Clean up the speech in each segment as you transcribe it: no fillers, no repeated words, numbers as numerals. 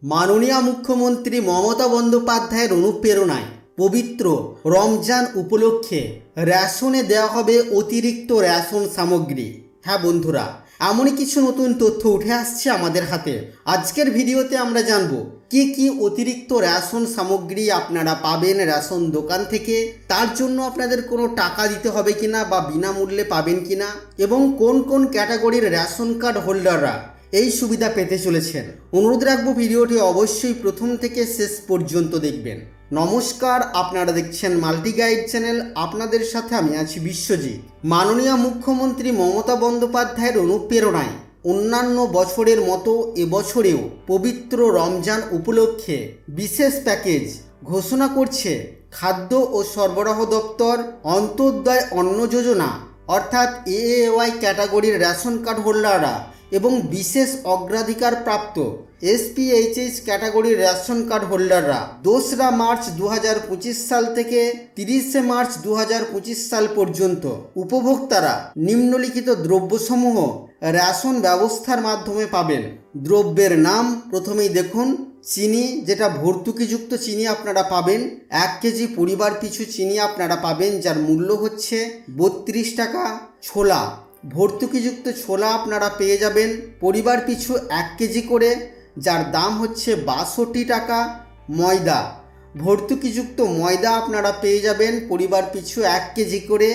মাননীয় মুখ্যমন্ত্রী মমতা বন্দ্যোপাধ্যায়ের অনুপ্রেরণায় পবিত্র রমজান উপলক্ষে রেশনে দেওয়া হবে অতিরিক্ত রেশন সামগ্রী। হ্যাঁ বন্ধুরা, এমনই কিছু নতুন তথ্য উঠে আসছে আমাদের হাতে। আজকের ভিডিওতে আমরা জানব কি কি অতিরিক্ত রেশন সামগ্রী আপনারা পাবেন রেশন দোকান থেকে, তার জন্য আপনাদের কোনো টাকা দিতে হবে কিনা বা বিনামূল্যে পাবেন কিনা, এবং কোন কোন ক্যাটাগরির রেশন কার্ড হোল্ডাররা এই সুবিধা পেতে চলেছেন। অনুরোধ রাখবো ভিডিওটি অবশ্যই প্রথম থেকে শেষ পর্যন্ত দেখবেন। নমস্কার, আপনারা দেখছেন মাল্টি গাইড চ্যানেল। আপনাদের সাথে আমি আছি বিশ্বজিৎ। মাননীয় মুখ্যমন্ত্রী মমতা বন্দ্যোপাধ্যায়ের অনুপ্রেরণায় অন্যান্য বছরের মতো এবছরেও পবিত্র রমজান উপলক্ষে বিশেষ প্যাকেজ ঘোষণা করছে খাদ্য ও সরবরাহ দপ্তর। অন্তোদয় অন্ন যোজনা অর্থাৎ এএওয়াই ক্যাটাগরির রেশন কার্ড হোল্ডাররা এবং বিশেষ অগ্রাধিকার প্রাপ্ত এসপিএইচএইচ ক্যাটাগরির রেশন কার্ড হোল্ডাররা 2রা মার্চ 2025 সাল থেকে 30শে মার্চ 2025 সাল পর্যন্ত উপভোক্তারা নিম্নলিখিত দ্রব্যসমূহ রেশন ব্যবস্থার মাধ্যমে পাবেন। দ্রব্যের নাম প্রথমেই দেখুন। চিনি, যেটা ভর্তুকিযুক্ত চিনি আপনারা পাবেন। 1 কেজি পরিবার পিছু চিনি আপনারা পাবেন, যার মূল্য হচ্ছে 32 টাকা। ছোলা, ভর্তুকিযুক্ত ছোলা আপনারা পেয়ে যাবেন পরিবার পিছু 1 কেজি করে, যার দাম হচ্ছে 62 টাকা। ময়দা, ভর্তুকিযুক্ত ময়দা আপনারা পেয়ে যাবেন পরিবার পিছু 1 কেজি করে,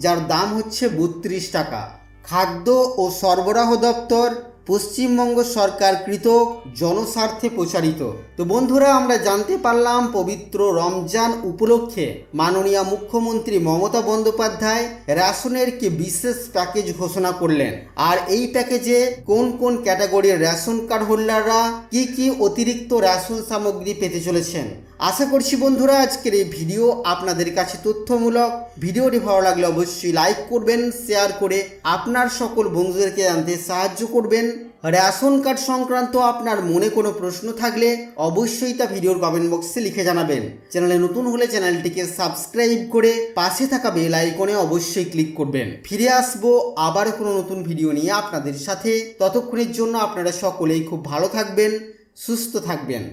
যার দাম হচ্ছে 32 টাকা। খাদ্য ও সরবরাহ দপ্তর, পশ্চিমবঙ্গ সরকার কৃতক, জনস্বার্থে প্রচারিত। তো বন্ধুরা, আমরা জানতে পারলাম পবিত্র রমজান উপলক্ষে মাননীয় মুখ্যমন্ত্রী মমতা বন্দ্যোপাধ্যায় রেশনের কি বিশেষ প্যাকেজ ঘোষণা করলেন, আর এই প্যাকেজে কোন কোন ক্যাটাগরির রেশন কার্ড হোল্ডাররা কি কি অতিরিক্ত রেশন সামগ্রী পেতে চলেছেন। আশা করছি বন্ধুরা আজকের এই ভিডিও আপনাদের কাছে তথ্যমূলক। ভিডিওটি ভালো লাগলে অবশ্যই লাইক করবেন, শেয়ার করে আপনার সকল বন্ধুদেরকে জানতে সাহায্য করবেন। রেশন কার্ড সংক্রান্ত আপনার মনে কোনো প্রশ্ন থাকলে অবশ্যই তা ভিডিওর কমেন্ট বক্সে লিখে জানাবেন। চ্যানেলে নতুন হলে চ্যানেলটিকে সাবস্ক্রাইব করে পাশে থাকা বেল আইকনে অবশ্যই ক্লিক করবেন। ফিরে আসবো আবার কোনো নতুন ভিডিও নিয়ে আপনাদের সাথে। ততক্ষণের জন্য আপনারা সকলেই খুব ভালো থাকবেন, সুস্থ থাকবেন।